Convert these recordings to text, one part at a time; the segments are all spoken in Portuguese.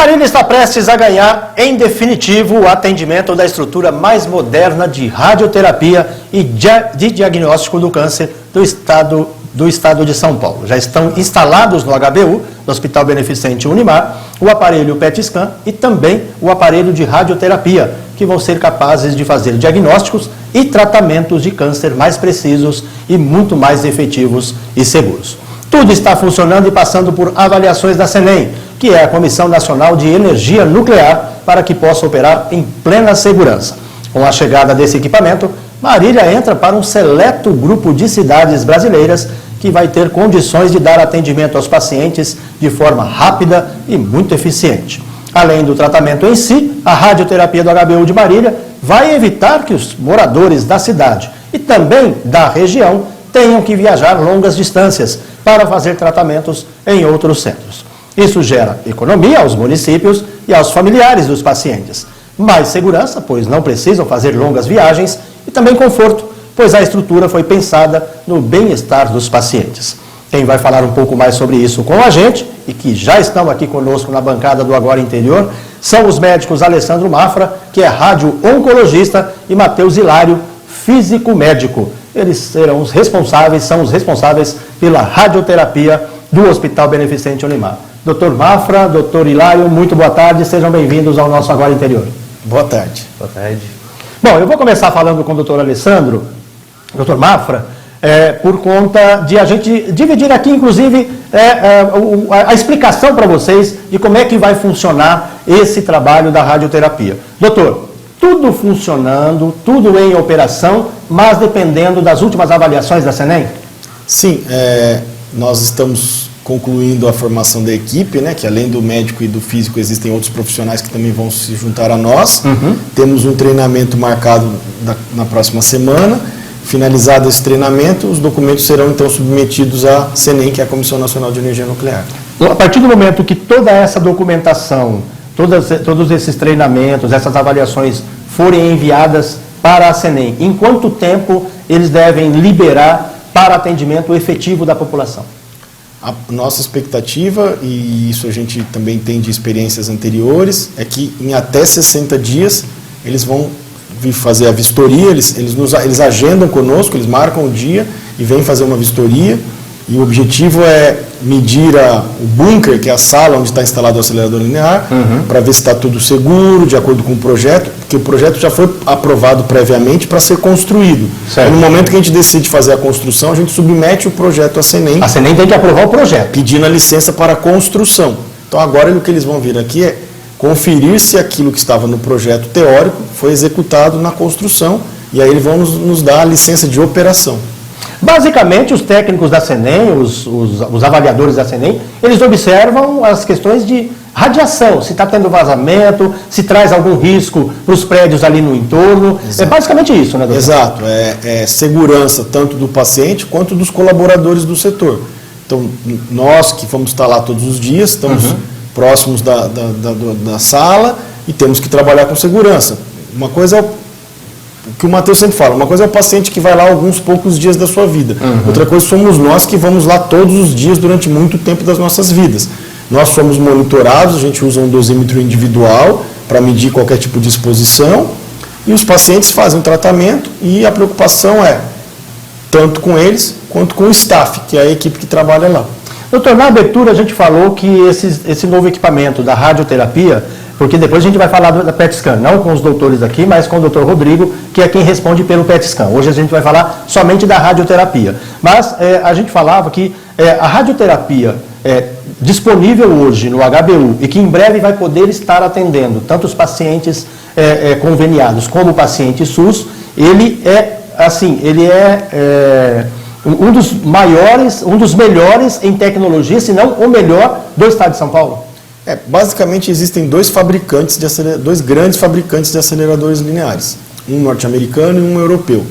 Marília está prestes a ganhar, em definitivo, o atendimento da estrutura mais moderna de radioterapia e de diagnóstico do câncer do estado de São Paulo. Já estão instalados no HBU, no Hospital Beneficente Unimar, o aparelho PET-Scan e também o aparelho de radioterapia, que vão ser capazes de fazer diagnósticos e tratamentos de câncer mais precisos e muito mais efetivos e seguros. Tudo está funcionando e passando por avaliações da CENEM, que é a Comissão Nacional de Energia Nuclear, para que possa operar em plena segurança. Com a chegada desse equipamento, Marília entra para um seleto grupo de cidades brasileiras que vai ter condições de dar atendimento aos pacientes de forma rápida e muito eficiente. Além do tratamento em si, a radioterapia do HBU de Marília vai evitar que os moradores da cidade e também da região tenham que viajar longas distâncias para fazer tratamentos em outros centros. Isso gera economia aos municípios e aos familiares dos pacientes. Mais segurança, pois não precisam fazer longas viagens, e também conforto, pois a estrutura foi pensada no bem-estar dos pacientes. Quem vai falar um pouco mais sobre isso com a gente, e que já estão aqui conosco na bancada do Agora Interior, são os médicos Alessandro Mafra, que é radio-oncologista, e Matheus Hilário, físico-médico. Eles são os responsáveis pela radioterapia do Hospital Beneficente Unimar. Dr. Mafra, Dr. Hilário, muito boa tarde, sejam bem-vindos ao nosso Agora Interior. Boa tarde. Boa tarde. Bom, eu vou começar falando com o Dr. Alessandro, Dr. Mafra, por conta de a gente dividir aqui, inclusive, a explicação para vocês de como é que vai funcionar esse trabalho da radioterapia. Doutor, tudo funcionando, tudo em operação, mas dependendo das últimas avaliações da CENEM? Sim, nós estamos concluindo a formação da equipe, né, que além do médico e do físico existem outros profissionais que também vão se juntar a nós. Temos um treinamento marcado na próxima semana. Finalizado esse treinamento, os documentos serão então submetidos à CENEM, que é a Comissão Nacional de Energia Nuclear. A partir do momento que toda essa documentação, todos esses treinamentos, essas avaliações forem enviadas para a CENEM, em quanto tempo eles devem liberar para atendimento efetivo da população? A nossa expectativa, e isso a gente também tem de experiências anteriores, é que em até 60 dias eles vão vir fazer a vistoria, eles agendam conosco, eles marcam o dia e vêm fazer uma vistoria, e o objetivo é medir o bunker, que é a sala onde está instalado o acelerador linear, para ver se está tudo seguro, de acordo com o projeto, porque o projeto já foi aprovado previamente para ser construído. Certo. E no momento que a gente decide fazer a construção, a gente submete o projeto à CENEM. A CENEM tem que aprovar o projeto. Pedindo a licença para a construção. Então agora o que eles vão vir aqui é conferir se aquilo que estava no projeto teórico foi executado na construção, e aí eles vão nos dar a licença de operação. Basicamente, os técnicos da CENEM, os avaliadores da CENEM, eles observam as questões de radiação, se está tendo vazamento, se traz algum risco para os prédios ali no entorno. Exato. É basicamente isso, né, doutor? Exato, é segurança tanto do paciente quanto dos colaboradores do setor. Então, nós que vamos estar lá todos os dias, estamos próximos da sala e temos que trabalhar com segurança. Uma coisa é o que o Matheus sempre fala, uma coisa é o paciente que vai lá alguns poucos dias da sua vida. Outra coisa somos nós que vamos lá todos os dias durante muito tempo das nossas vidas. Nós somos monitorados, a gente usa um dosímetro individual para medir qualquer tipo de exposição, e os pacientes fazem o tratamento, e a preocupação é tanto com eles quanto com o staff, que é a equipe que trabalha lá. Doutor, na abertura a gente falou que esse novo equipamento da radioterapia, porque depois a gente vai falar da PET-Scan, não com os doutores aqui, mas com o doutor Rodrigo, que é quem responde pelo PET-Scan. Hoje a gente vai falar somente da radioterapia. Mas a gente falava que a radioterapia disponível hoje no HBU e que em breve vai poder estar atendendo tanto os pacientes conveniados como o paciente SUS, ele é um dos maiores, um dos melhores em tecnologia, se não o melhor do estado de São Paulo. Basicamente existem dois grandes fabricantes de aceleradores lineares, um norte-americano e um europeu.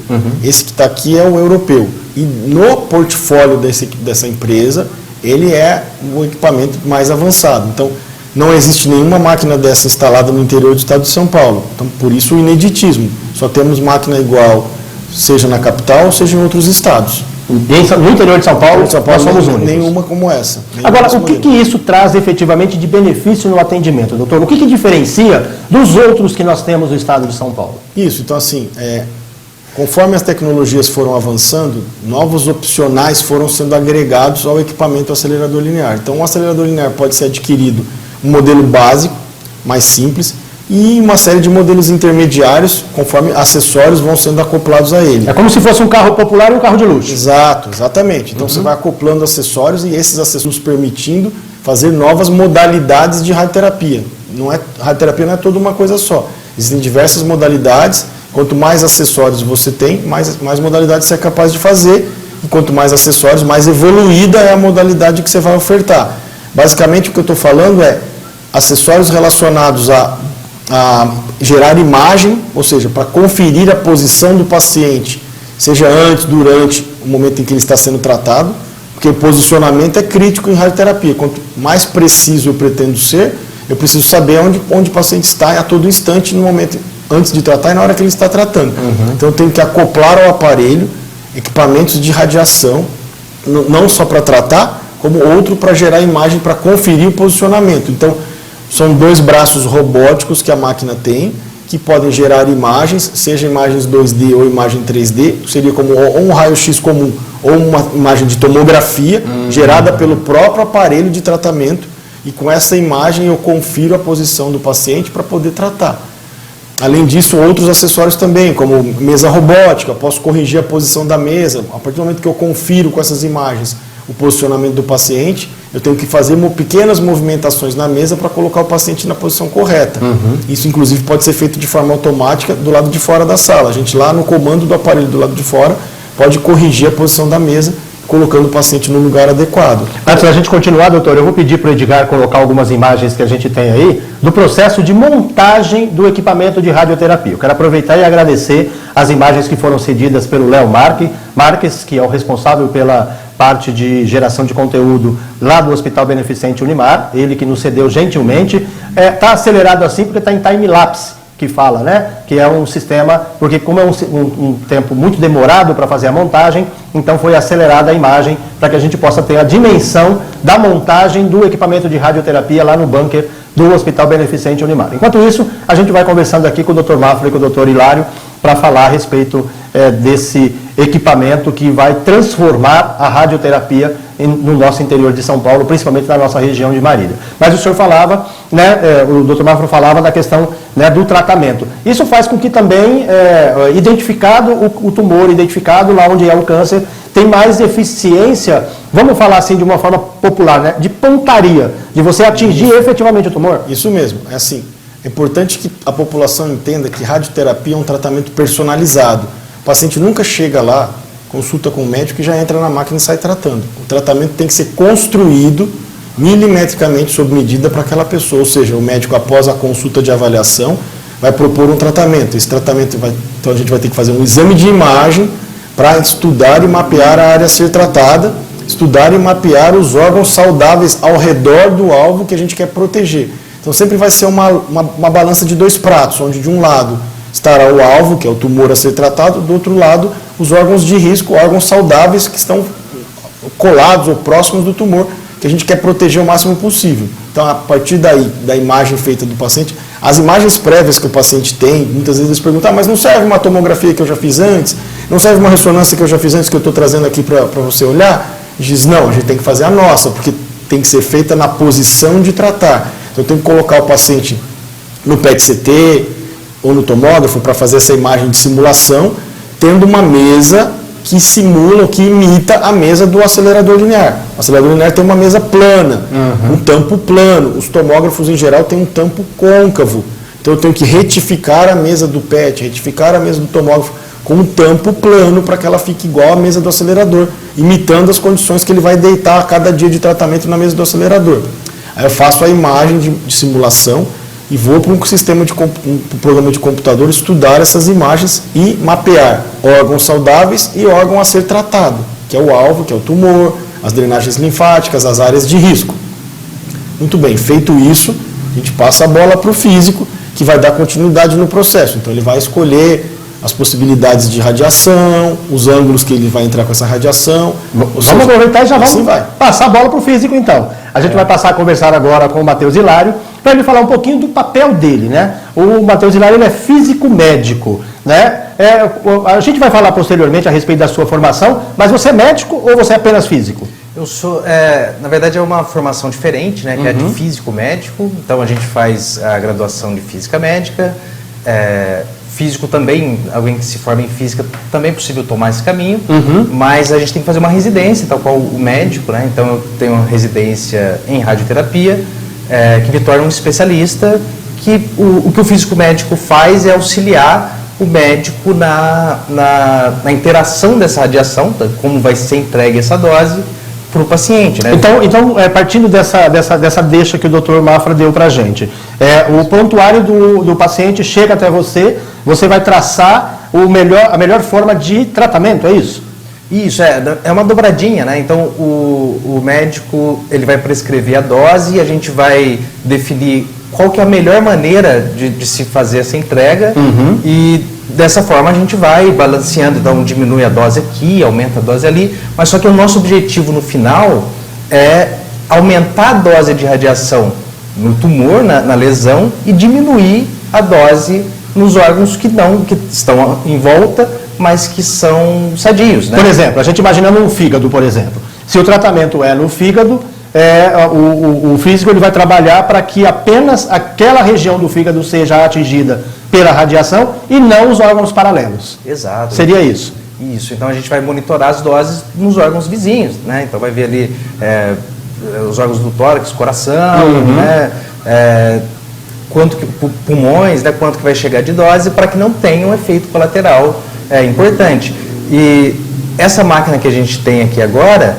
Esse que está aqui é o europeu. E no portfólio dessa empresa, ele é o equipamento mais avançado. Então, não existe nenhuma máquina dessa instalada no interior do estado de São Paulo. Então, por isso o ineditismo. Só temos máquina igual, seja na capital, seja em outros estados. No interior de São Paulo, nós somos únicos. Nenhuma como essa. Agora, o que isso traz efetivamente de benefício no atendimento, doutor? O que diferencia dos outros que nós temos no estado de São Paulo? Isso, então assim, conforme as tecnologias foram avançando, novos opcionais foram sendo agregados ao equipamento acelerador linear. Então, o acelerador linear pode ser adquirido um modelo básico, mais simples, e uma série de modelos intermediários, conforme acessórios vão sendo acoplados a ele. É como se fosse um carro popular e um carro de luxo. Exatamente. Então você vai acoplando acessórios e esses acessórios permitindo fazer novas modalidades de radioterapia. Radioterapia não é toda uma coisa só. Existem diversas modalidades. Quanto mais acessórios você tem, mais modalidades você é capaz de fazer. E quanto mais acessórios, mais evoluída é a modalidade que você vai ofertar. Basicamente o que eu estou falando é acessórios relacionados a gerar imagem, ou seja, para conferir a posição do paciente, seja antes, durante o momento em que ele está sendo tratado, porque o posicionamento é crítico em radioterapia. Quanto mais preciso eu pretendo ser, eu preciso saber onde o paciente está a todo instante, no momento antes de tratar e na hora que ele está tratando. Então eu tenho que acoplar ao aparelho equipamentos de radiação, não só para tratar, como outro para gerar imagem, para conferir o posicionamento. Então, são 2 braços robóticos que a máquina tem, que podem gerar imagens, seja imagens 2D ou imagem 3D, seria como ou um raio-x comum ou uma imagem de tomografia, gerada pelo próprio aparelho de tratamento, e com essa imagem eu confiro a posição do paciente para poder tratar. Além disso, outros acessórios também, como mesa robótica, posso corrigir a posição da mesa, a partir do momento que eu confiro com essas imagens o posicionamento do paciente, eu tenho que fazer pequenas movimentações na mesa para colocar o paciente na posição correta. Isso, inclusive, pode ser feito de forma automática do lado de fora da sala. A gente, lá no comando do aparelho do lado de fora, pode corrigir a posição da mesa, colocando o paciente no lugar adequado. Antes da gente continuar, doutor, eu vou pedir para o Edgar colocar algumas imagens que a gente tem aí do processo de montagem do equipamento de radioterapia. Eu quero aproveitar e agradecer as imagens que foram cedidas pelo Léo Marques, que é o responsável pela parte de geração de conteúdo lá do Hospital Beneficente Unimar, ele que nos cedeu gentilmente. Está acelerado assim porque está em time-lapse, que fala, né? Que é um sistema, porque como é um tempo muito demorado para fazer a montagem, então foi acelerada a imagem para que a gente possa ter a dimensão da montagem do equipamento de radioterapia lá no bunker do Hospital Beneficente Unimar. Enquanto isso, a gente vai conversando aqui com o Dr. Mafra e com o Dr. Hilário para falar a respeito desse equipamento que vai transformar a radioterapia no nosso interior de São Paulo, principalmente na nossa região de Marília. Mas o senhor falava, o Dr. Mafra falava da questão, né, do tratamento. Isso faz com que também, identificado o tumor, identificado lá onde é o câncer, tem mais eficiência, vamos falar assim de uma forma popular, né, de pontaria, de você atingir efetivamente o tumor? Isso mesmo, é assim. É importante que a população entenda que radioterapia é um tratamento personalizado. O paciente nunca chega lá, consulta com o médico e já entra na máquina e sai tratando. O tratamento tem que ser construído milimetricamente sob medida para aquela pessoa. Ou seja, o médico, após a consulta de avaliação, vai propor um tratamento. Esse tratamento então a gente vai ter que fazer um exame de imagem para estudar e mapear a área a ser tratada, estudar e mapear os órgãos saudáveis ao redor do alvo que a gente quer proteger. Então sempre vai ser uma balança de 2 pratos, onde de um lado estará o alvo, que é o tumor a ser tratado, do outro lado os órgãos de risco, órgãos saudáveis que estão colados ou próximos do tumor, que a gente quer proteger o máximo possível. Então, a partir daí, da imagem feita do paciente, as imagens prévias que o paciente tem, muitas vezes eles perguntam, mas não serve uma tomografia que eu já fiz antes? Não serve uma ressonância que eu já fiz antes, que eu estou trazendo aqui para você olhar? Diz, não, a gente tem que fazer a nossa, porque tem que ser feita na posição de tratar. Então, eu tenho que colocar o paciente no PET-CT ou no tomógrafo para fazer essa imagem de simulação, tendo uma mesa que simula ou que imita a mesa do acelerador linear. O acelerador linear tem uma mesa plana, um tampo plano. Os tomógrafos, em geral, têm um tampo côncavo. Então, eu tenho que retificar a mesa do PET, retificar a mesa do tomógrafo com um tampo plano para que ela fique igual à mesa do acelerador, imitando as condições que ele vai deitar a cada dia de tratamento na mesa do acelerador. Aí eu faço a imagem de simulação e vou para um programa de computador estudar essas imagens e mapear órgãos saudáveis e órgão a ser tratado, que é o alvo, que é o tumor, as drenagens linfáticas, as áreas de risco. Muito bem, feito isso, a gente passa a bola para o físico, que vai dar continuidade no processo. Então ele vai escolher as possibilidades de radiação, os ângulos que ele vai entrar com essa radiação. Vamos aproveitar e já vamos passar a bola para o físico, então. A gente vai passar a conversar agora com o Matheus Hilário, para ele falar um pouquinho do papel dele, né? O Matheus Hilário, ele é físico médico, né? A gente vai falar posteriormente a respeito da sua formação, mas você é médico ou você é apenas físico? Eu sou, na verdade é uma formação diferente, né? Que é de físico médico, então a gente faz a graduação de física médica, físico também, alguém que se forma em física, também é possível tomar esse caminho, mas a gente tem que fazer uma residência, tal qual o médico, né? Então eu tenho uma residência em radioterapia, que me torna um especialista, que o que o físico médico faz é auxiliar o médico na interação dessa radiação, como vai ser entregue essa dose para o paciente, né? Então partindo dessa deixa que o Dr. Mafra deu para a gente, o prontuário do paciente chega até você, você vai traçar a melhor forma de tratamento, é isso? Isso, é uma dobradinha, né? Então o médico ele vai prescrever a dose e a gente vai definir qual que é a melhor maneira de se fazer essa entrega e dessa forma a gente vai balanceando, então diminui a dose aqui, aumenta a dose ali, mas só que o nosso objetivo no final é aumentar a dose de radiação no tumor, na lesão, e diminuir a dose nos órgãos que estão em volta, mas que são sadios, né? Por exemplo, a gente imaginando um fígado, por exemplo. Se o tratamento é no fígado, o físico ele vai trabalhar para que apenas aquela região do fígado seja atingida pela radiação e não os órgãos paralelos. Exato. Seria isso? Isso. Então a gente vai monitorar as doses nos órgãos vizinhos, né? Então vai ver ali os órgãos do tórax, coração, né? Pulmões, né? Quanto que vai chegar de dose para que não tenha um efeito colateral importante. E essa máquina que a gente tem aqui agora,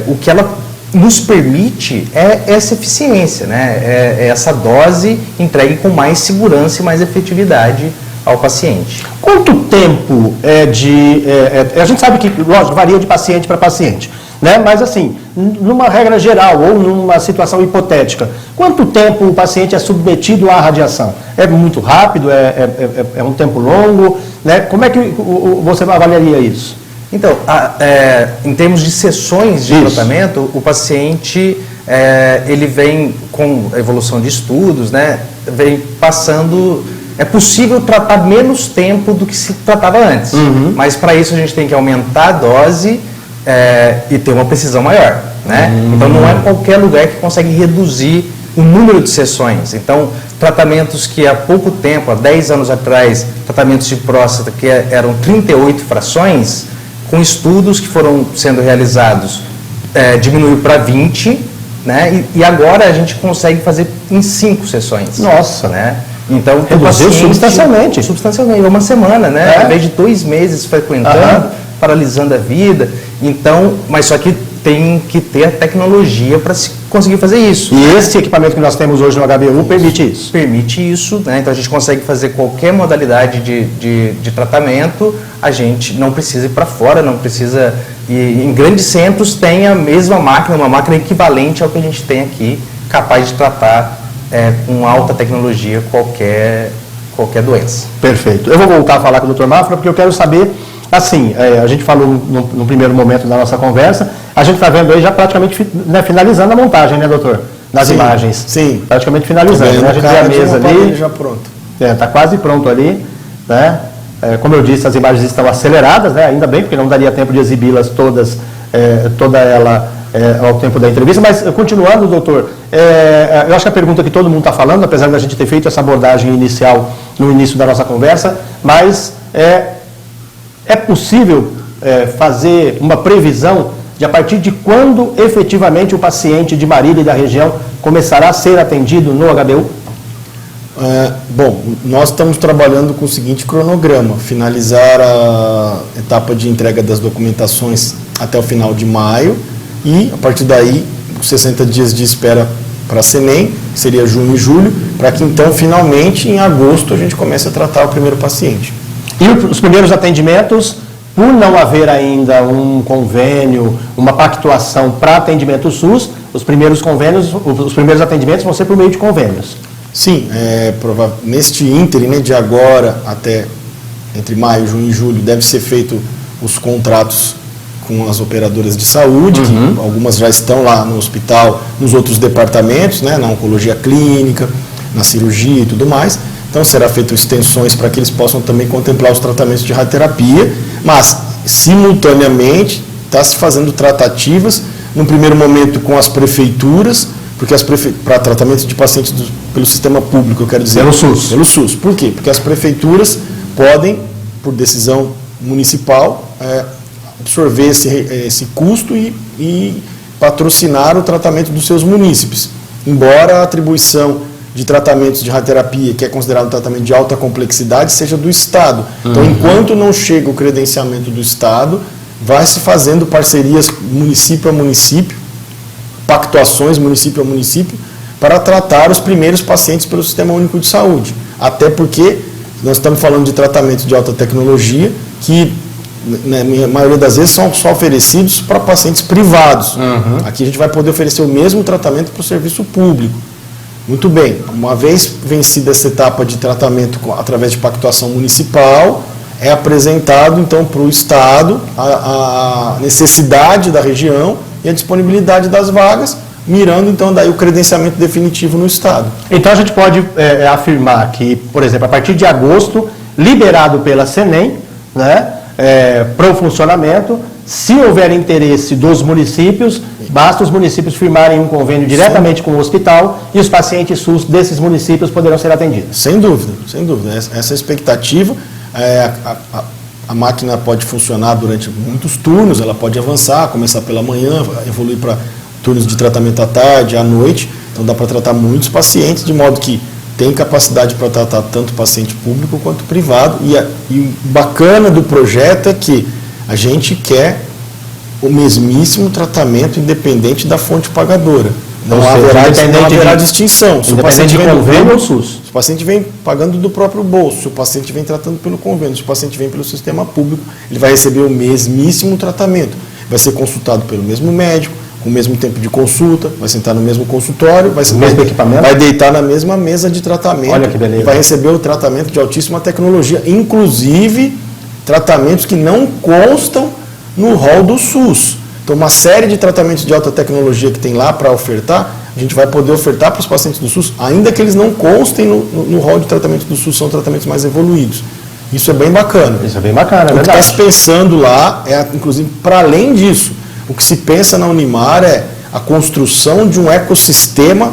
o que ela nos permite essa eficiência, né? Essa dose entregue com mais segurança e mais efetividade ao paciente. Quanto tempo a gente sabe que, lógico, varia de paciente para paciente, né? Mas assim, numa regra geral ou numa situação hipotética, quanto tempo o paciente é submetido à radiação? É muito rápido? É um tempo longo? Né? Como é que você avaliaria isso? Então, em termos de sessões de tratamento, o paciente ele vem com a evolução de estudos, né? Vem passando. É possível tratar menos tempo do que se tratava antes, mas para isso a gente tem que aumentar a dose e ter uma precisão maior, né? Então não é qualquer lugar que consegue reduzir o número de sessões. Então, tratamentos que há pouco tempo, há 10 anos atrás, tratamentos de próstata que eram 38 frações, com estudos que foram sendo realizados, diminuiu para 20, né? E agora a gente consegue fazer em 5 sessões. Nossa! Né? Então, reduziu substancialmente. Substancialmente, uma semana, né? Ao invés de 2 meses frequentando, paralisando a vida. Então, mas só que tem que ter a tecnologia para se conseguir fazer isso. E esse equipamento que nós temos hoje no HBU permite isso? Permite isso, né? Então a gente consegue fazer qualquer modalidade de tratamento, a gente não precisa ir para fora, não precisa... E em grandes centros tem a mesma máquina, uma máquina equivalente ao que a gente tem aqui, capaz de tratar com alta tecnologia qualquer doença. Perfeito. Eu vou voltar a falar com o Dr. Mafra, porque eu quero saber, assim, a gente falou no primeiro momento da nossa conversa, a gente está vendo aí já praticamente finalizando a montagem, né, doutor? Das imagens. Sim. Praticamente finalizando, né? A gente vê a mesa ali. Já pronto. Está quase pronto ali, né? Como eu disse, as imagens estão aceleradas, né? Ainda bem, porque não daria tempo de exibi-las todas, toda ela ao tempo da entrevista. Mas, continuando, doutor, eu acho que a pergunta que todo mundo está falando, apesar da gente ter feito essa abordagem inicial no início da nossa conversa, mas é possível fazer uma previsão de a partir de quando efetivamente o paciente de Marília e da região começará a ser atendido no HBU? Bom, nós estamos trabalhando com o seguinte cronograma: finalizar a etapa de entrega das documentações até o final de maio e, a partir daí, 60 dias de espera para a SEMEN, seria junho e julho, para que então, finalmente, em agosto, a gente comece a tratar o primeiro paciente. E os primeiros atendimentos, por não haver ainda um convênio, uma pactuação para atendimento SUS, os primeiros atendimentos vão ser por meio de convênios? Sim, neste ínterim, né, de agora até entre maio, junho e julho, deve ser feito os contratos com as operadoras de saúde, que algumas já estão lá no hospital, nos outros departamentos, né, na oncologia clínica, na cirurgia e tudo mais. Então será feito extensões para que eles possam também contemplar os tratamentos de radioterapia, mas simultaneamente está se fazendo tratativas, num primeiro momento com as prefeituras, porque para tratamentos de pacientes pelo sistema público, eu quero dizer. Pelo SUS. Pelo SUS. Por quê? Porque as prefeituras podem, por decisão municipal, absorver esse custo e patrocinar o tratamento dos seus munícipes. Embora a atribuição de tratamentos de radioterapia, que é considerado um tratamento de alta complexidade, seja do Estado. Então, enquanto não chega o credenciamento do Estado, vai se fazendo parcerias município a município, pactuações município a município, para tratar os primeiros pacientes pelo Sistema Único de Saúde. Até porque nós estamos falando de tratamentos de alta tecnologia que, na maioria das vezes, são só oferecidos para pacientes privados. Aqui a gente vai poder oferecer o mesmo tratamento para o serviço público. Muito bem, uma vez vencida essa etapa de tratamento através de pactuação municipal, é apresentado então para o Estado a necessidade da região e a disponibilidade das vagas, mirando então daí o credenciamento definitivo no Estado. Então a gente pode afirmar que, por exemplo, a partir de agosto, liberado pela CENEM, né, para o funcionamento, se houver interesse dos municípios, basta os municípios firmarem um convênio diretamente com o hospital e os pacientes SUS desses municípios poderão ser atendidos. Sem dúvida, sem dúvida. Essa é a expectativa. A máquina pode funcionar durante muitos turnos, ela pode avançar, começar pela manhã, evoluir para turnos de tratamento à tarde, à noite. Então dá para tratar muitos pacientes, de modo que tem capacidade para tratar tanto paciente público quanto privado. E o bacana do projeto é que a gente quer o mesmíssimo tratamento independente da fonte pagadora. Não haverá distinção. Se o paciente vem convênio ou SUS. Se o paciente vem pagando do próprio bolso, se o paciente vem tratando pelo convênio, se o paciente vem pelo sistema público, ele vai receber o mesmíssimo tratamento. Vai ser consultado pelo mesmo médico, com o mesmo tempo de consulta, vai sentar no mesmo consultório, vai deitar na mesma mesa de tratamento. Olha que beleza. E vai receber o tratamento de altíssima tecnologia, inclusive tratamentos que não constam no rol do SUS. Então, uma série de tratamentos de alta tecnologia que tem lá para ofertar, a gente vai poder ofertar para os pacientes do SUS, ainda que eles não constem no rol de tratamentos do SUS, são tratamentos mais evoluídos. Isso é bem bacana. Isso é bem bacana, é verdade. O que está se pensando lá é, inclusive, para além disso, o que se pensa na Unimar é a construção de um ecossistema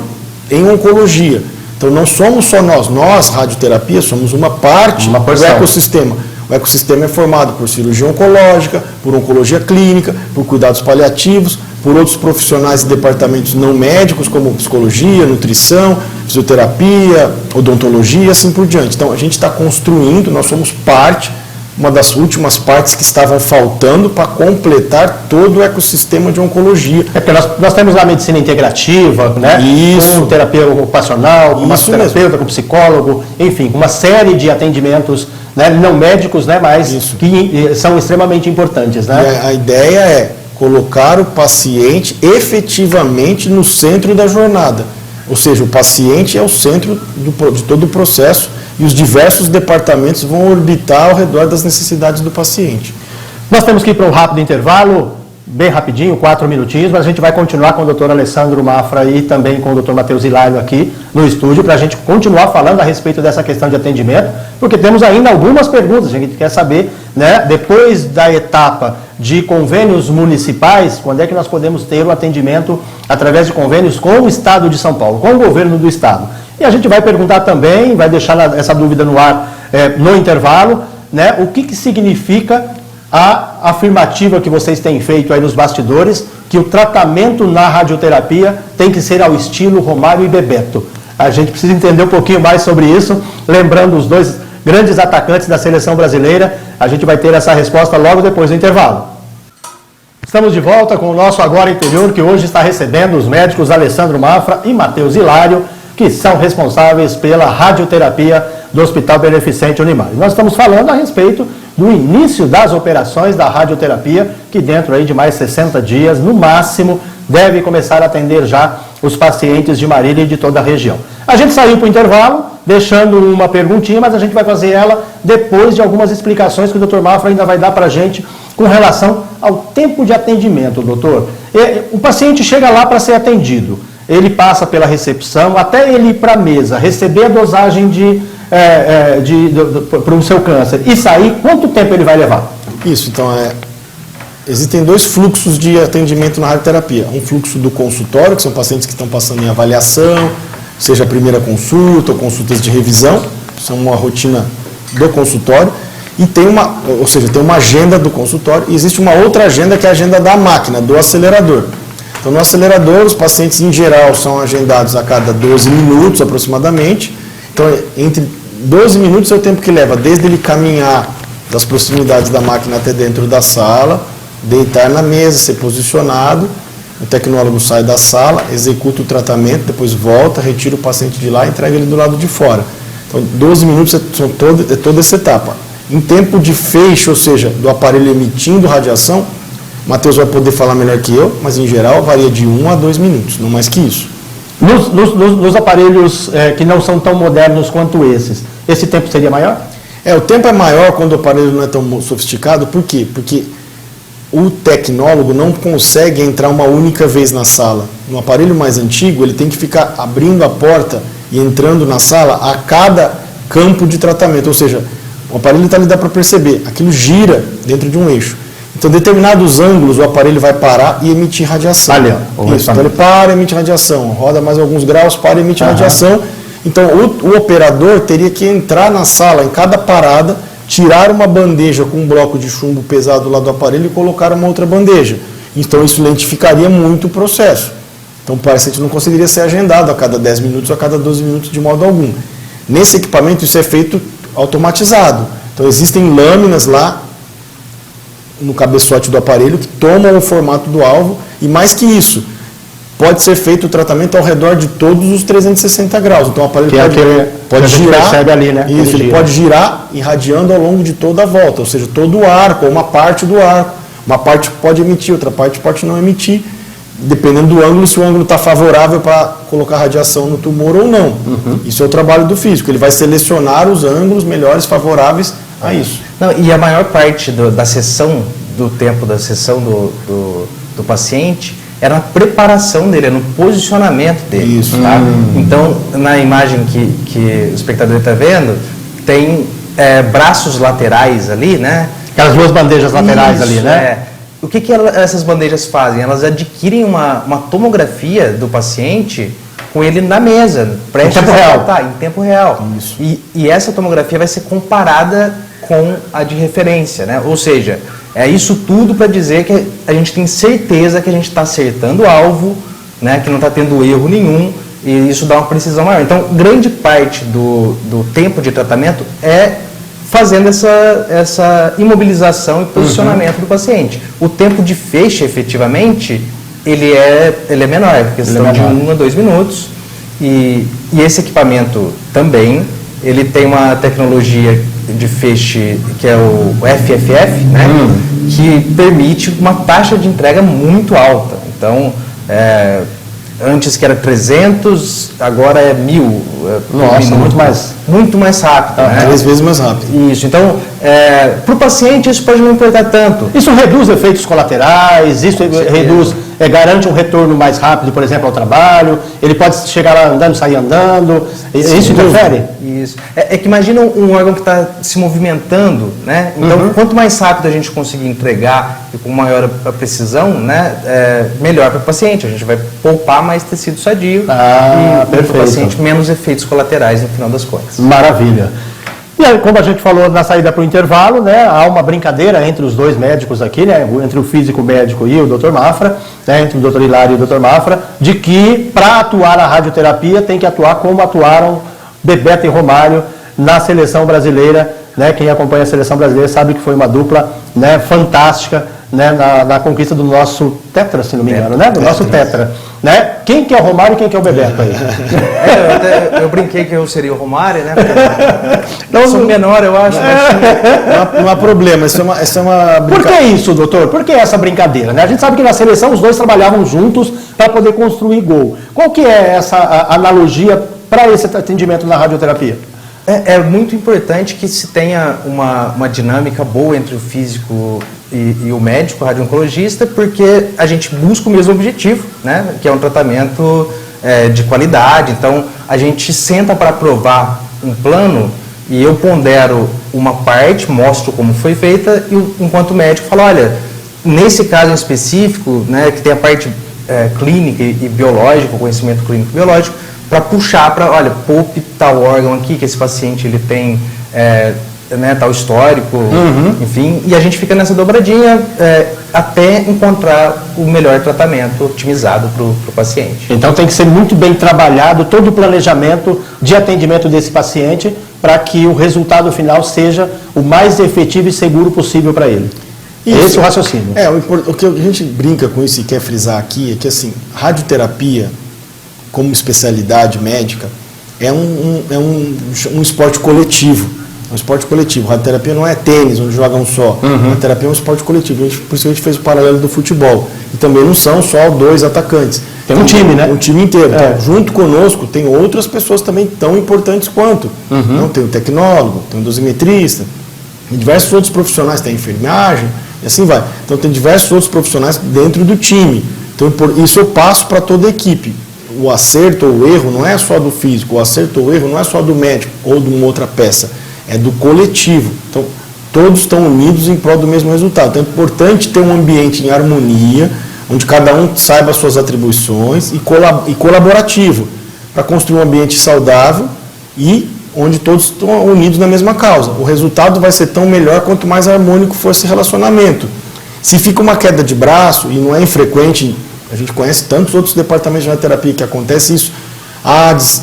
em oncologia. Então, não somos só nós, radioterapia, somos uma parte do ecossistema. O ecossistema é formado por cirurgia oncológica, por oncologia clínica, por cuidados paliativos, por outros profissionais de departamentos não médicos, como psicologia, nutrição, fisioterapia, odontologia e assim por diante. Então, a gente está construindo, nós somos parte, uma das últimas partes que estavam faltando para completar todo o ecossistema de oncologia. Porque nós temos lá a medicina integrativa, né? Isso. Com terapia ocupacional, com massoterapeuta, com psicólogo, enfim, com uma série de atendimentos, né, não médicos, né, mas que são extremamente importantes. Né? E a ideia é colocar o paciente efetivamente no centro da jornada. Ou seja, o paciente é o centro de todo o processo e os diversos departamentos vão orbitar ao redor das necessidades do paciente. Nós temos que ir para um rápido intervalo, bem rapidinho, 4 minutinhos, mas a gente vai continuar com o Dr. Alessandro Mafra e também com o Dr. Matheus Hilário aqui no estúdio, para a gente continuar falando a respeito dessa questão de atendimento, porque temos ainda algumas perguntas, a gente quer saber, né, depois da etapa de convênios municipais, quando é que nós podemos ter o atendimento através de convênios com o Estado de São Paulo, com o governo do Estado. E a gente vai perguntar também, vai deixar essa dúvida no ar no intervalo, né, o que significa a afirmativa que vocês têm feito aí nos bastidores, que o tratamento na radioterapia tem que ser ao estilo Romário e Bebeto. A gente precisa entender um pouquinho mais sobre isso, lembrando os dois grandes atacantes da seleção brasileira. A gente vai ter essa resposta logo depois do intervalo. Estamos de volta com o nosso Agora Interior, que hoje está recebendo os médicos Alessandro Mafra e Matheus Hilário, que são responsáveis pela radioterapia do Hospital Beneficente Unimar. Nós estamos falando a respeito do início das operações da radioterapia, que dentro aí de mais 60 dias, no máximo, deve começar a atender já os pacientes de Marília e de toda a região. A gente saiu para o intervalo deixando uma perguntinha, mas a gente vai fazer ela depois de algumas explicações que o Dr. Mafra ainda vai dar para a gente com relação ao tempo de atendimento, doutor. O paciente chega lá para ser atendido, ele passa pela recepção, até ele ir para a mesa, receber a dosagem para o seu câncer e sair, quanto tempo ele vai levar? Isso, então existem dois fluxos de atendimento na radioterapia. Um fluxo do consultório, que são pacientes que estão passando em avaliação, seja a primeira consulta ou consultas de revisão, são uma rotina do consultório, e tem uma agenda do consultório, e existe uma outra agenda que é a agenda da máquina, do acelerador. Então, no acelerador, os pacientes em geral são agendados a cada 12 minutos aproximadamente. Então, entre 12 minutos é o tempo que leva desde ele caminhar das proximidades da máquina até dentro da sala, deitar na mesa, ser posicionado, o tecnólogo sai da sala, executa o tratamento, depois volta, retira o paciente de lá e entrega ele do lado de fora. Então, 12 minutos é toda essa etapa. Em tempo de fecho, ou seja, do aparelho emitindo radiação, o Matheus vai poder falar melhor que eu, mas em geral varia de 1 a 2 minutos, não mais que isso. Nos aparelhos que não são tão modernos quanto esses, esse tempo seria maior? O tempo é maior quando o aparelho não é tão sofisticado. Por quê? Porque o tecnólogo não consegue entrar uma única vez na sala. No aparelho mais antigo, ele tem que ficar abrindo a porta e entrando na sala a cada campo de tratamento. Ou seja, o aparelho está ali, dá para perceber, aquilo gira dentro de um eixo. Então, determinados ângulos, o aparelho vai parar e emitir radiação. Isso, então ele para e emite radiação. Roda mais alguns graus, para e emite radiação. Então, o operador teria que entrar na sala, em cada parada, tirar uma bandeja com um bloco de chumbo pesado lá do aparelho e colocar uma outra bandeja. Então, isso lentificaria muito o processo. Então, o paciente não conseguiria ser agendado a cada 10 minutos ou a cada 12 minutos de modo algum. Nesse equipamento, isso é feito automatizado. Então, existem lâminas lá no cabeçote do aparelho que tomam o formato do alvo e, mais que isso, pode ser feito o tratamento ao redor de todos os 360 graus. Então, o aparelho pode girar, ali, né? Isso, ele pode girar irradiando ao longo de toda a volta, ou seja, todo o arco, ou uma parte do arco. Uma parte pode emitir, outra parte pode não emitir, dependendo do ângulo, se o ângulo está favorável para colocar radiação no tumor ou não. Isso é o trabalho do físico, ele vai selecionar os ângulos melhores, favoráveis a isso. Não, e a maior parte da sessão, do tempo da sessão do paciente, é na preparação dele, é no posicionamento dele. Isso. Tá? Então, na imagem que o espectador está vendo, tem braços laterais ali, né? Aquelas duas bandejas laterais ali, né? O que essas bandejas fazem? Elas adquirem uma tomografia do paciente com ele na mesa, prestes em tempo real. Em tempo real. Isso. E essa tomografia vai ser comparada com a de referência, né? Ou seja, é isso tudo para dizer que a gente tem certeza que a gente está acertando o alvo, né? Que não está tendo erro nenhum, e isso dá uma precisão maior. Então, grande parte do tempo de tratamento é fazendo essa imobilização e posicionamento do paciente. O tempo de fecho, efetivamente, ele é menor, questão de 1 a 2 minutos. E esse equipamento também, ele tem uma tecnologia de feixe que é o FFF, né? Que permite uma taxa de entrega muito alta. Então, antes que era 300, agora é 1000. Nossa, muito mais rápido. Né? 3 vezes mais rápido. Isso. Então, para o paciente isso pode não importar tanto. Isso reduz efeitos colaterais, isso garante um retorno mais rápido, por exemplo, ao trabalho. Ele pode chegar lá andando, sair andando. Isso interfere? Isso. É que imagina um órgão que está se movimentando, né? Então, quanto mais rápido a gente conseguir entregar e com maior precisão, né, melhor para o paciente. A gente vai poupar mais tecido sadio e para o paciente menos efeitos colaterais no final das contas. Maravilha. E aí, como a gente falou na saída para o intervalo, né, há uma brincadeira entre os dois médicos aqui, né, entre o físico médico e o Dr. Mafra, né, entre o Dr. Hilário e o Dr. Mafra, de que para atuar a radioterapia tem que atuar como atuaram Bebeto e Romário na seleção brasileira, né? Quem acompanha a seleção brasileira sabe que foi uma dupla, né, fantástica, né, na conquista do nosso tetra, se não me engano, né? Do nosso tetra, né? Quem que é o Romário e quem que é o Bebeto aí? Eu brinquei que eu seria o Romário, né? Eu sou menor, eu acho. Não há problema, isso é uma Por que isso, doutor? Por que essa brincadeira? Né? A gente sabe que na seleção os dois trabalhavam juntos para poder construir gol. Qual que é essa analogia para esse atendimento na radioterapia? É muito importante que se tenha uma dinâmica boa entre o físico e o médico, o radio-oncologista, porque a gente busca o mesmo objetivo, né? Que é um tratamento de qualidade. Então, a gente senta para aprovar um plano e eu pondero uma parte, mostro como foi feita, e enquanto médico falo, olha, nesse caso em específico, né, que tem a parte clínica e biológica, o conhecimento clínico e biológico, para puxar para, olha, poupe tal órgão aqui, que esse paciente ele tem tal histórico, enfim, e a gente fica nessa dobradinha até encontrar o melhor tratamento otimizado para o paciente. Então tem que ser muito bem trabalhado todo o planejamento de atendimento desse paciente para que o resultado final seja o mais efetivo e seguro possível para ele. Esse é o raciocínio. O que a gente brinca com isso e quer frisar aqui é que, assim, radioterapia, como especialidade médica, é um esporte coletivo. É um esporte coletivo. Radioterapia não é tênis, onde joga um só. Radioterapia é um esporte coletivo. Por isso que a gente fez o paralelo do futebol. E também não são só 2 atacantes. Tem um time, né? Um time inteiro. Então, junto conosco, tem outras pessoas também tão importantes quanto. Não, tem um tecnólogo, tem um dosimetrista, tem diversos outros profissionais, tem a enfermagem, e assim vai. Então, tem diversos outros profissionais dentro do time. Então, isso eu passo para toda a equipe. O acerto ou o erro não é só do físico, o acerto ou o erro não é só do médico ou de uma outra peça, é do coletivo. Então, todos estão unidos em prol do mesmo resultado. Então, é importante ter um ambiente em harmonia, onde cada um saiba as suas atribuições e colaborativo, para construir um ambiente saudável e onde todos estão unidos na mesma causa. O resultado vai ser tão melhor quanto mais harmônico for esse relacionamento. Se fica uma queda de braço, e não é infrequente, a gente conhece tantos outros departamentos de radioterapia que acontece isso,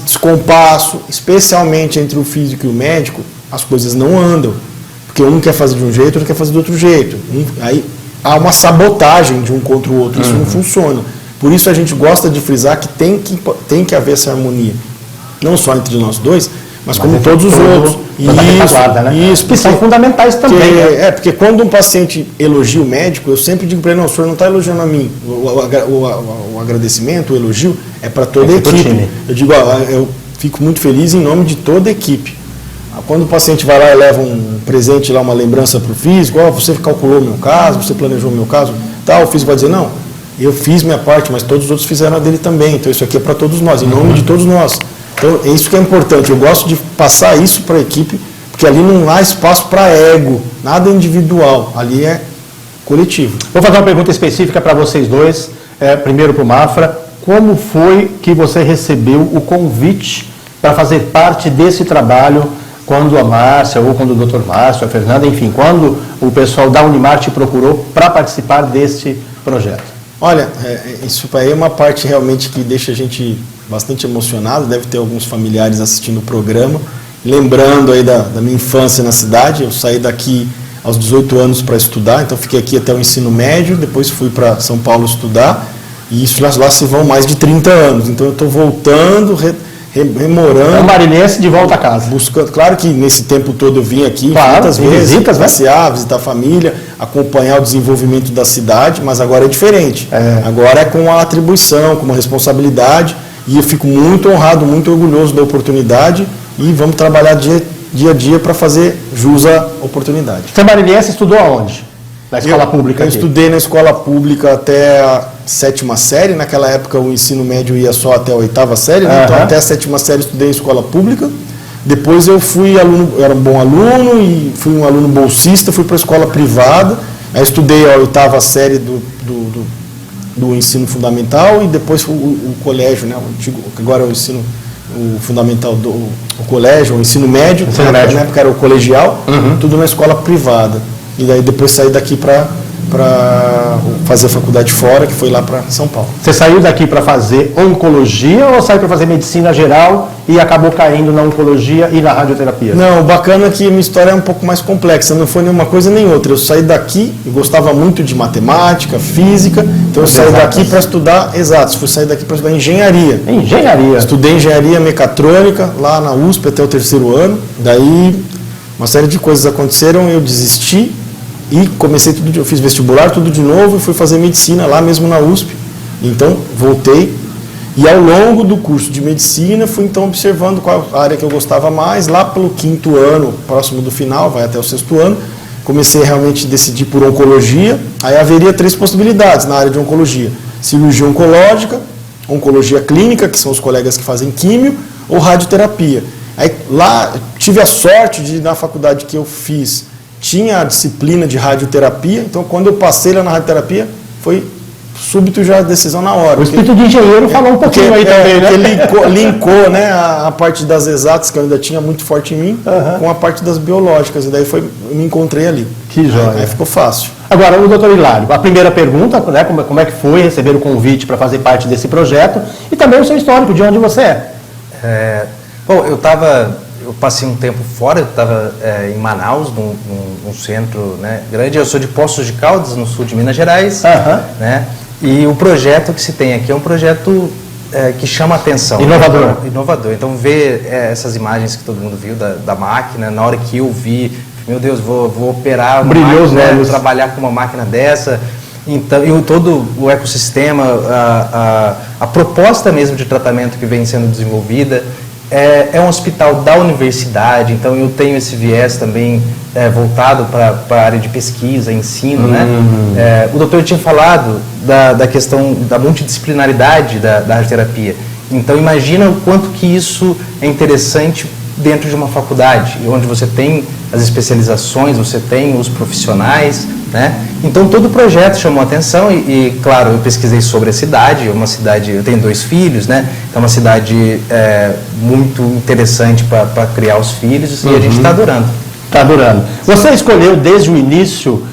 descompasso, especialmente entre o físico e o médico, as coisas não andam. Porque um quer fazer de um jeito, outro quer fazer de outro jeito. Aí há uma sabotagem de um contra o outro, isso não funciona. Por isso a gente gosta de frisar que tem que haver essa harmonia. Não só entre nós dois, mas como todos os outros. Isso, que são fundamentais também. Porque quando um paciente elogia o médico, eu sempre digo para ele, não, o senhor não está elogiando a mim. O agradecimento, o elogio é para toda a equipe. Eu digo, eu fico muito feliz em nome de toda a equipe. Quando o paciente vai lá e leva um presente, lá, uma lembrança para o físico, você calculou o meu caso, você planejou o meu caso, o físico vai dizer, não, eu fiz minha parte, mas todos os outros fizeram a dele também. Então isso aqui é para todos nós, em nome de todos nós. Então, é isso que é importante. Eu gosto de passar isso para a equipe, porque ali não há espaço para ego, nada individual. Ali é coletivo. Vou fazer uma pergunta específica para vocês dois. Primeiro para o Mafra. Como foi que você recebeu o convite para fazer parte desse trabalho quando a Márcia, ou quando o Dr. Márcio, a Fernanda, enfim, quando o pessoal da Unimar te procurou para participar desse projeto? Olha, isso aí é uma parte realmente que deixa a gente bastante emocionado, deve ter alguns familiares assistindo o programa, lembrando aí da minha infância na cidade. Eu saí daqui aos 18 anos para estudar, então fiquei aqui até o ensino médio, depois fui para São Paulo estudar, e isso lá se vão mais de 30 anos, então eu estou voltando, rememorando. É um marinense de volta a casa. Buscando, claro que nesse tempo todo eu vim aqui muitas vezes, passear, visitar a família, acompanhar o desenvolvimento da cidade, mas agora é diferente. Agora é com a atribuição, com uma responsabilidade, e eu fico muito honrado, muito orgulhoso da oportunidade, e vamos trabalhar dia a dia para fazer jus à oportunidade. Você marinense estudou aonde? Na escola pública? Eu estudei na escola pública até a 7ª série. Naquela época o ensino médio ia só até a 8ª série, né? Então até a 7ª série estudei em escola pública. Depois eu fui aluno, eu era um bom aluno e fui um aluno bolsista, fui para a escola privada. Aí estudei a 8ª série do ensino fundamental e depois o colégio, né? Agora é o ensino fundamental, o colégio, o ensino médio. Na época era o colegial, tudo na escola privada. E daí depois saí daqui para fazer a faculdade fora, que foi lá para São Paulo. Você saiu daqui para fazer oncologia ou saiu para fazer medicina geral e acabou caindo na oncologia e na radioterapia? Não, o bacana é que minha história é um pouco mais complexa, não foi nenhuma coisa nem outra. Eu saí daqui, eu gostava muito de matemática, física, então eu saí daqui para estudar exatos, fui sair daqui para estudar engenharia. Engenharia? Estudei engenharia mecatrônica lá na USP até o 3º ano, daí uma série de coisas aconteceram, eu desisti. E comecei tudo, eu fiz vestibular tudo de novo e fui fazer medicina lá mesmo na USP. Então voltei E ao longo do curso de medicina, fui então observando qual a área que eu gostava mais. Lá pelo 5º ano, próximo do final, vai até o 6º ano, comecei realmente a decidir por oncologia. Aí haveria 3 possibilidades na área de oncologia: cirurgia oncológica, oncologia clínica, que são os colegas que fazem químio, ou radioterapia. Aí lá tive a sorte de, na faculdade que eu fiz, tinha a disciplina de radioterapia. Então quando eu passei lá na radioterapia, foi súbito já a decisão na hora. O espírito de engenheiro falou um pouquinho aí também, né? Porque linkou, né, a parte das exatas, que eu ainda tinha muito forte em mim, com a parte das biológicas. E daí eu me encontrei ali. Que joia. Aí ficou fácil. Agora, o doutor Hilário, a primeira pergunta, né, como é que foi receber o convite para fazer parte desse projeto e também o seu histórico, de onde você é. Bom, eu passei um tempo fora, eu estava em Manaus, num centro, né, grande. Eu sou de Poços de Caldas, no sul de Minas Gerais, né? E o projeto que se tem aqui é um projeto que chama a atenção. Inovador. Inovador. Então, ver essas imagens que todo mundo viu da máquina, na hora que eu vi, meu Deus, vou operar uma máquina, vou trabalhar com uma máquina dessa. Então, e todo o ecossistema, a proposta mesmo de tratamento que vem sendo desenvolvida, é um hospital da universidade, então eu tenho esse viés também voltado para a área de pesquisa, ensino, né? O doutor tinha falado da questão da multidisciplinaridade da radioterapia. Então imagina o quanto que isso é interessante dentro de uma faculdade, onde você tem as especializações, você tem os profissionais, né? Então todo o projeto chamou atenção e claro, eu pesquisei sobre a cidade, eu tenho 2 filhos, né? Então é uma cidade muito interessante para criar os filhos e a gente está adorando. Está adorando. Você escolheu desde o início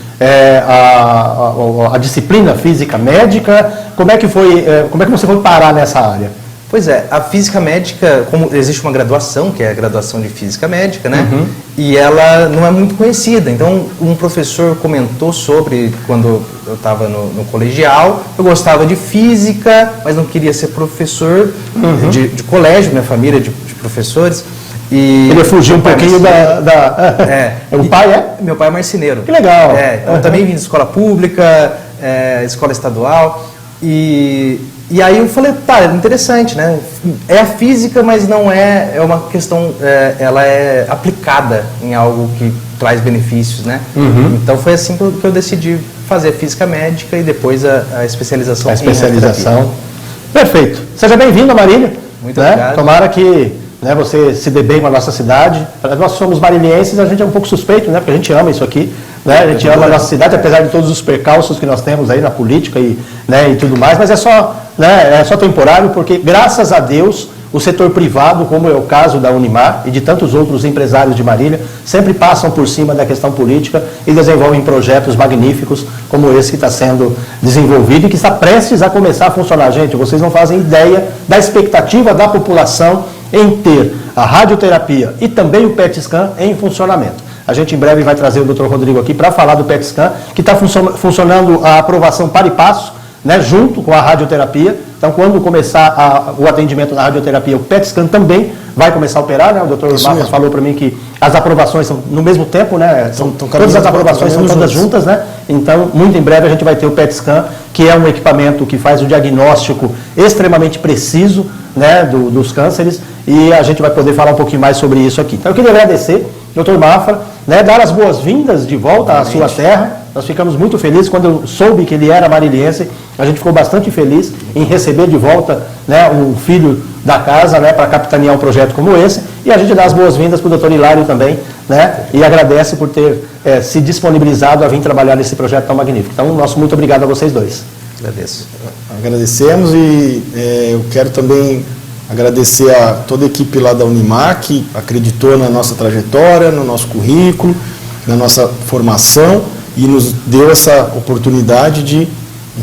a disciplina física médica. Como é que você foi parar nessa área? Pois é, a física médica, como existe uma graduação, que é a graduação de física médica, né? E ela não é muito conhecida. Então, um professor comentou sobre, quando eu estava no colegial, eu gostava de física, mas não queria ser professor de colégio, minha família de professores. E ele fugiu um pouquinho O pai é? Meu pai é marceneiro. Que legal. Eu também vim de escola pública, escola estadual. E aí eu falei, tá, interessante, né? É a física, mas não é uma questão, ela é aplicada em algo que traz benefícios, né? Então foi assim que eu decidi fazer a física médica e depois a especialização. A especialização. Perfeito. Seja bem-vindo, Marília. Muito obrigado. Tomara que você se dê bem com a nossa cidade. Nós somos marilhenses, a gente é um pouco suspeito, né? Porque a gente ama isso aqui. Né? A gente ama a nossa cidade, apesar de todos os percalços que nós temos aí na política e tudo mais, mas é só temporário, porque graças a Deus o setor privado, como é o caso da Unimar e de tantos outros empresários de Marília, sempre passam por cima da questão política e desenvolvem projetos magníficos como esse que está sendo desenvolvido e que está prestes a começar a funcionar. Gente, vocês não fazem ideia da expectativa da população em ter a radioterapia e também o PET scan em funcionamento. A gente em breve vai trazer o Dr. Rodrigo aqui para falar do PET scan, que está funcionando a aprovação para e passo, né, junto com a radioterapia. Então, quando começar o atendimento da radioterapia, o PET scan também vai começar a operar, né? O Dr. Mafra falou para mim que as aprovações são no mesmo tempo, né? Todas as aprovações são todas juntas, né? Então, muito em breve a gente vai ter o PET scan, que é um equipamento que faz o diagnóstico extremamente preciso, né, dos cânceres, e a gente vai poder falar um pouquinho mais sobre isso aqui. Então, eu queria agradecer, Dr. Mafra, né, dar as boas-vindas de volta à sua terra. Nós ficamos muito felizes quando eu soube que ele era marilhense. A gente ficou bastante feliz em receber de volta, né, um filho da casa, né, para capitanear um projeto como esse. E a gente dá as boas-vindas para o Dr. Hilário também, né, e agradece por ter se disponibilizado a vir trabalhar nesse projeto tão magnífico. Então, nosso muito obrigado a vocês dois. Agradeço. Agradecemos e eu quero também agradecer a toda a equipe lá da Unimar, que acreditou na nossa trajetória, no nosso currículo, na nossa formação e nos deu essa oportunidade de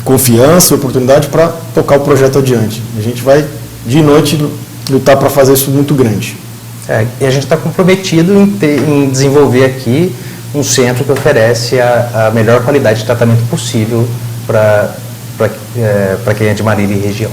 confiança, oportunidade para tocar o projeto adiante. A gente vai, de noite, lutar para fazer isso muito grande. E a gente está comprometido em desenvolver aqui um centro que oferece a melhor qualidade de tratamento possível para quem é de Marília e região.